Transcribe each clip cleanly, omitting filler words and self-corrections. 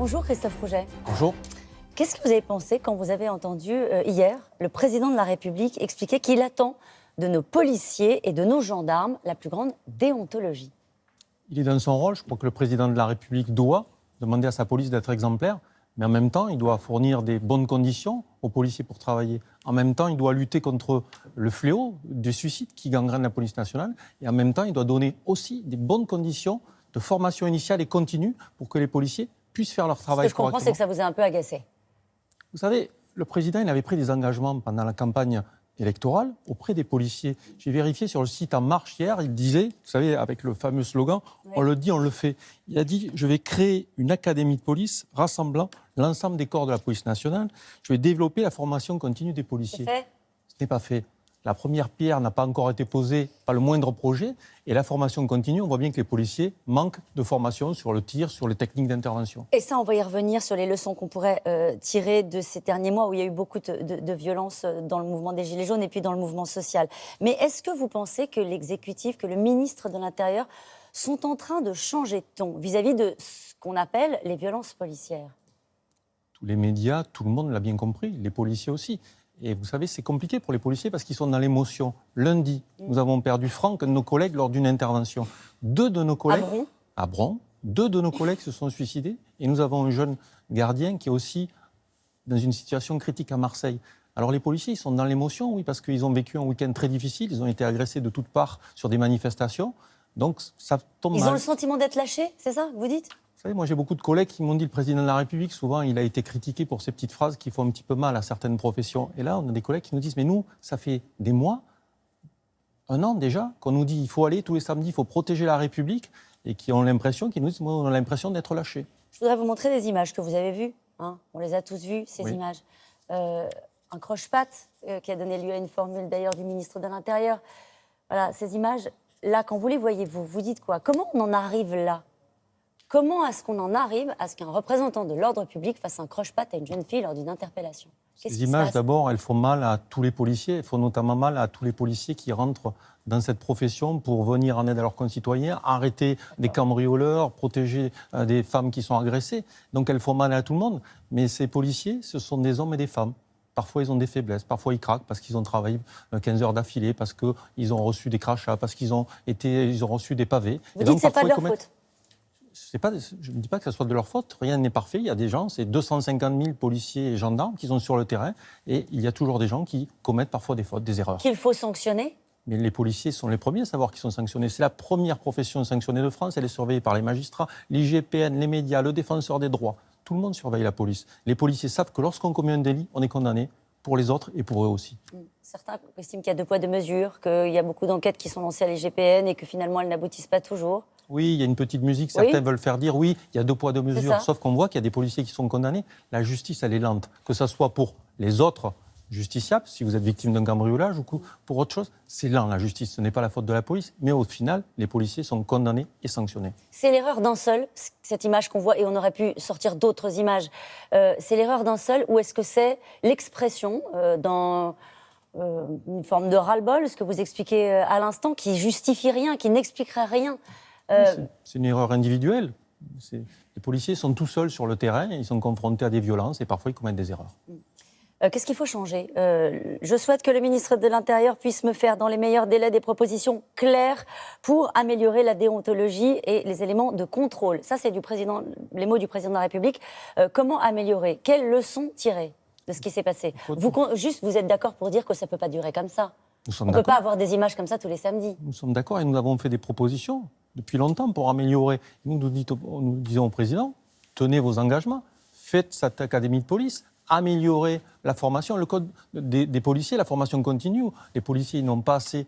Bonjour Christophe Rouget. Bonjour. Qu'est-ce que vous avez pensé quand vous avez entendu hier le président de la République expliquer qu'il attend de nos policiers et de nos gendarmes la plus grande déontologie? Il est dans son rôle. Je crois que le président de la République doit demander à sa police d'être exemplaire, mais en même temps, il doit fournir des bonnes conditions aux policiers pour travailler. En même temps, il doit lutter contre le fléau des suicides qui gangrènent la police nationale. Et en même temps, il doit donner aussi des bonnes conditions de formation initiale et continue pour que les policiers puissent faire leur travail correctement. Ce que je comprends, c'est que ça vous a un peu agacé. Vous savez, le président, il avait pris des engagements pendant la campagne électorale auprès des policiers. J'ai vérifié sur le site En Marche hier, il disait, vous savez, avec le fameux slogan, oui. On le dit, on le fait. Il a dit, je vais créer une académie de police rassemblant l'ensemble des corps de la police nationale. Je vais développer la formation continue des policiers. C'est fait ? Ce n'est pas fait. La première pierre n'a pas encore été posée, pas le moindre projet. Et la formation continue, on voit bien que les policiers manquent de formation sur le tir, sur les techniques d'intervention. Et ça, on va y revenir sur les leçons qu'on pourrait tirer de ces derniers mois où il y a eu beaucoup de violences dans le mouvement des Gilets jaunes et puis dans le mouvement social. Mais est-ce que vous pensez que l'exécutif, que le ministre de l'Intérieur sont en train de changer de ton vis-à-vis de ce qu'on appelle les violences policières ? Tous les médias, tout le monde l'a bien compris, les policiers aussi. Et vous savez, c'est compliqué pour les policiers parce qu'ils sont dans l'émotion. Lundi, nous avons perdu Franck, un de nos collègues, lors d'une intervention. Deux de nos collègues... À Bron. Deux de nos collègues se sont suicidés. Et nous avons un jeune gardien qui est aussi dans une situation critique à Marseille. Alors les policiers, ils sont dans l'émotion, oui, parce qu'ils ont vécu un week-end très difficile. Ils ont été agressés de toutes parts sur des manifestations. Donc ça tombe mal. Ils ont le sentiment d'être lâchés, c'est ça que vous dites ? Vous savez, moi j'ai beaucoup de collègues qui m'ont dit le président de la République, souvent il a été critiqué pour ces petites phrases qui font un petit peu mal à certaines professions. Et là, on a des collègues qui nous disent, mais nous, ça fait des mois, un an déjà, qu'on nous dit il faut aller tous les samedis, il faut protéger la République, et qui ont l'impression, qui nous disent, moi, on a l'impression d'être lâchés. Je voudrais vous montrer des images que vous avez vues. Hein, on les a tous vues, ces oui. images. Un croche-patte qui a donné lieu à une formule d'ailleurs du ministre de l'Intérieur. Voilà, ces images, là, quand vous les voyez, vous dites quoi ? Comment on en arrive là ? Comment est-ce qu'on en arrive à ce qu'un représentant de l'ordre public fasse un croche-patte à une jeune fille lors d'une interpellation ? Ces images, d'abord, elles font mal à tous les policiers. Elles font notamment mal à tous les policiers qui rentrent dans cette profession pour venir en aide à leurs concitoyens, arrêter des cambrioleurs, protéger des femmes qui sont agressées. Donc elles font mal à tout le monde. Mais ces policiers, ce sont des hommes et des femmes. Parfois, ils ont des faiblesses. Parfois, ils craquent parce qu'ils ont travaillé 15 heures d'affilée, parce qu'ils ont reçu des crachats, parce qu'ils ont reçu des pavés. Vous dites que ce n'est pas de leur faute ? Je ne dis pas que ce soit de leur faute, rien n'est parfait. Il y a des gens, c'est 250 000 policiers et gendarmes qui sont sur le terrain et il y a toujours des gens qui commettent parfois des fautes, des erreurs. Qu'il faut sanctionner ? Mais les policiers sont les premiers à savoir qu'ils sont sanctionnés. C'est la première profession sanctionnée de France, elle est surveillée par les magistrats, l'IGPN, les médias, le défenseur des droits. Tout le monde surveille la police. Les policiers savent que lorsqu'on commet un délit, on est condamné pour les autres et pour eux aussi. Certains estiment qu'il y a deux poids, deux mesures, qu'il y a beaucoup d'enquêtes qui sont lancées à l'IGPN et que finalement elles n'aboutissent pas toujours. Oui, il y a une petite musique, certains veulent faire dire oui, il y a deux poids, deux mesures, sauf qu'on voit qu'il y a des policiers qui sont condamnés. La justice, elle est lente. Que ce soit pour les autres justiciables, si vous êtes victime d'un cambriolage ou pour autre chose, c'est lent la justice. Ce n'est pas la faute de la police, mais au final, les policiers sont condamnés et sanctionnés. C'est l'erreur d'un seul, cette image qu'on voit, et on aurait pu sortir d'autres images. C'est l'erreur d'un seul, ou est-ce que c'est l'expression dans une forme de ras-le-bol, ce que vous expliquez à l'instant, qui justifie rien, qui n'expliquerait rien? C'est une erreur individuelle. Les policiers sont tout seuls sur le terrain, ils sont confrontés à des violences et parfois ils commettent des erreurs. Qu'est-ce qu'il faut changer ? Je souhaite que le ministre de l'Intérieur puisse me faire dans les meilleurs délais des propositions claires pour améliorer la déontologie et les éléments de contrôle. Ça, c'est les mots du président de la République. Comment améliorer ? Quelles leçons tirer de ce qui s'est passé ? Vous êtes d'accord pour dire que ça ne peut pas durer comme ça ? On ne peut pas avoir des images comme ça tous les samedis. Nous sommes d'accord et nous avons fait des propositions depuis longtemps pour améliorer. Nous disons au président, tenez vos engagements, faites cette académie de police, améliorez la formation, le code des policiers, la formation continue. Les policiers ils n'ont pas assez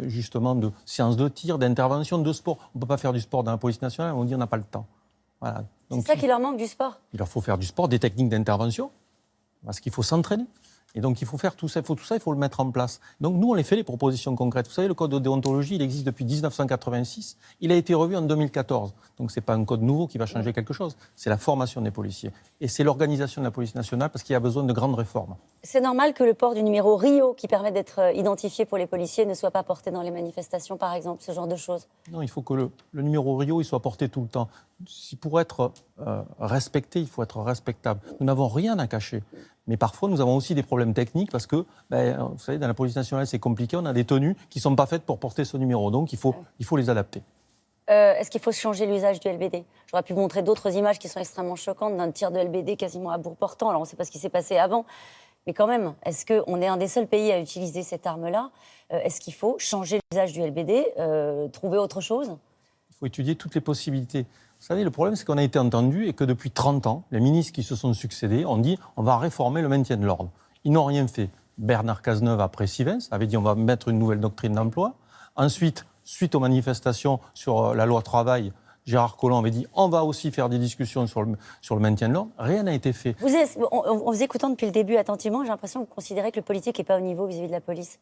justement de séances de tir, d'intervention, de sport. On ne peut pas faire du sport dans la police nationale, on dit on n'a pas le temps. Voilà. Donc, c'est ça qui leur manque, du sport ? Il leur faut faire du sport, des techniques d'intervention, parce qu'il faut s'entraîner. Et donc, il faut faire tout ça, il faut le mettre en place. Donc, nous, on les fait, les propositions concrètes. Vous savez, le code de déontologie, il existe depuis 1986. Il a été revu en 2014. Donc, ce n'est pas un code nouveau qui va changer quelque chose. C'est la formation des policiers. Et c'est l'organisation de la police nationale parce qu'il y a besoin de grandes réformes. C'est normal que le port du numéro Rio, qui permet d'être identifié pour les policiers, ne soit pas porté dans les manifestations, par exemple, ce genre de choses? Non, il faut que le numéro Rio il soit porté tout le temps. Si pour être respecté, il faut être respectable. Nous n'avons rien à cacher. Mais parfois, nous avons aussi des problèmes techniques parce que, vous savez, dans la police nationale, c'est compliqué. On a des tenues qui ne sont pas faites pour porter ce numéro. Donc, il faut les adapter. Est-ce qu'il faut changer l'usage du LBD? J'aurais pu vous montrer d'autres images qui sont extrêmement choquantes d'un tir de LBD quasiment à bout portant. Alors, on ne sait pas ce qui s'est passé avant. Mais quand même, est-ce qu'on est un des seuls pays à utiliser cette arme-là? Est-ce qu'il faut changer l'usage du LBD, trouver autre chose? Il faut étudier toutes les possibilités. Vous savez, le problème, c'est qu'on a été entendu et que depuis 30 ans, les ministres qui se sont succédés ont dit on va réformer le maintien de l'ordre. Ils n'ont rien fait. Bernard Cazeneuve, après Sivens, avait dit on va mettre une nouvelle doctrine d'emploi. Ensuite, suite aux manifestations sur la loi travail, Gérard Collomb avait dit on va aussi faire des discussions sur le maintien de l'ordre. Rien n'a été fait. En vous écoutant depuis le début attentivement, j'ai l'impression que vous considérez que le politique n'est pas au niveau vis-à-vis de la police,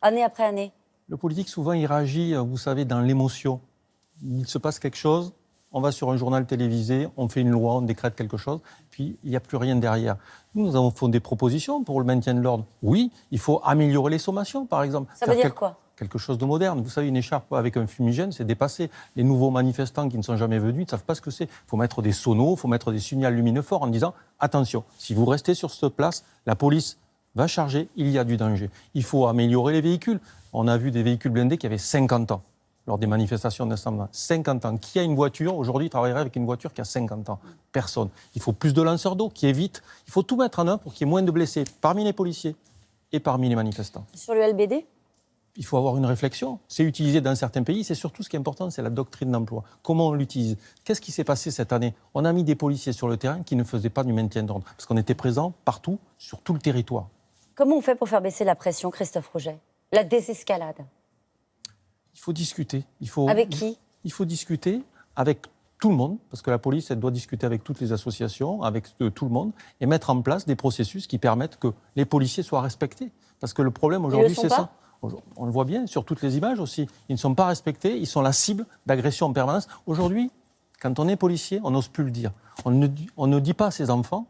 année après année. Le politique, souvent, il réagit, vous savez, dans l'émotion. Il se passe quelque chose, on va sur un journal télévisé, on fait une loi, on décrète quelque chose, puis il n'y a plus rien derrière. Nous avons fait des propositions pour le maintien de l'ordre. Oui, il faut améliorer les sommations, par exemple. Ça veut dire quoi? Quelque chose de moderne. Vous savez, une écharpe avec un fumigène, c'est dépassé. Les nouveaux manifestants qui ne sont jamais venus ne savent pas ce que c'est. Il faut mettre des sonos, il faut mettre des signaux lumineux forts en disant « Attention, si vous restez sur cette place, la police va charger, il y a du danger. » Il faut améliorer les véhicules. On a vu des véhicules blindés qui avaient 50 ans. Lors des manifestations d'Assemblée, 50 ans. Qui a une voiture, aujourd'hui, travaillerait avec une voiture qui a 50 ans? Personne. Il faut plus de lanceurs d'eau, qui évitent. Il faut tout mettre en œuvre pour qu'il y ait moins de blessés parmi les policiers et parmi les manifestants. Sur le LBD? Il faut avoir une réflexion. C'est utilisé dans certains pays. C'est surtout ce qui est important, c'est la doctrine d'emploi. Comment on l'utilise? Qu'est-ce qui s'est passé cette année? On a mis des policiers sur le terrain qui ne faisaient pas du maintien d'ordre. Parce qu'on était présents partout, sur tout le territoire. Comment on fait pour faire baisser la pression, Christophe Rouget? La désescalade? Il faut discuter. Avec qui? Il faut discuter avec tout le monde, parce que la police, elle doit discuter avec toutes les associations, avec tout le monde, et mettre en place des processus qui permettent que les policiers soient respectés. Parce que le problème aujourd'hui, c'est ça. On le voit bien sur toutes les images aussi. Ils ne sont pas respectés, ils sont la cible d'agressions en permanence. Aujourd'hui, quand on est policier, on n'ose plus le dire. On ne dit pas à ses enfants,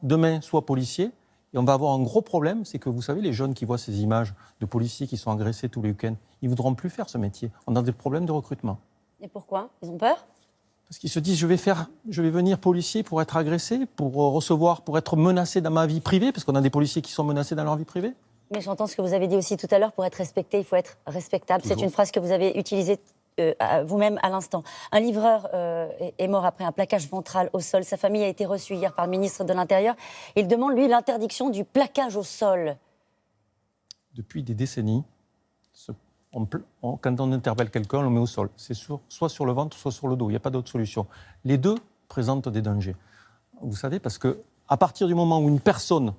demain, sois policier. Et on va avoir un gros problème, c'est que vous savez, les jeunes qui voient ces images de policiers qui sont agressés tous les week-ends, ils ne voudront plus faire ce métier. On a des problèmes de recrutement. Et pourquoi? Ils ont peur? Parce qu'ils se disent, je vais venir policier pour être agressé, pour être menacé dans ma vie privée, parce qu'on a des policiers qui sont menacés dans leur vie privée. Mais j'entends ce que vous avez dit aussi tout à l'heure, pour être respecté, il faut être respectable. Toujours. C'est une phrase que vous avez utilisée vous-même à l'instant. Un livreur est mort après un plaquage ventral au sol. Sa famille a été reçue hier par le ministre de l'Intérieur. Il demande, lui, l'interdiction du plaquage au sol. Depuis des décennies, quand on interpelle quelqu'un, on le met au sol. C'est soit sur le ventre, soit sur le dos. Il n'y a pas d'autre solution. Les deux présentent des dangers. Vous savez, parce qu'à partir du moment où une personne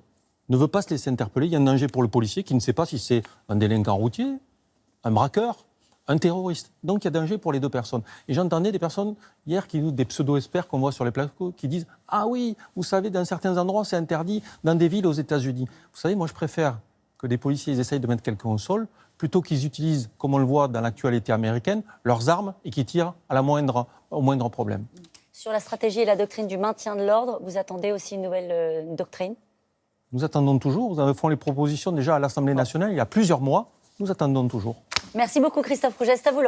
ne veut pas se laisser interpeller, il y a un danger pour le policier qui ne sait pas si c'est un délinquant routier, un braqueur, un terroriste. Donc il y a danger pour les deux personnes. Et j'entendais des personnes hier, des pseudo-experts qu'on voit sur les plateaux, qui disent « Ah oui, vous savez, dans certains endroits, c'est interdit, dans des villes aux États-Unis. » Vous savez, moi je préfère que des policiers essayent de mettre quelqu'un au sol, plutôt qu'ils utilisent, comme on le voit dans l'actualité américaine, leurs armes et qu'ils tirent au moindre problème. Sur la stratégie et la doctrine du maintien de l'ordre, vous attendez aussi une nouvelle doctrine? Nous attendons toujours. Nous avons fait les propositions déjà à l'Assemblée nationale il y a plusieurs mois. Nous attendons toujours. Merci beaucoup Christophe Rouget, c'est à vous.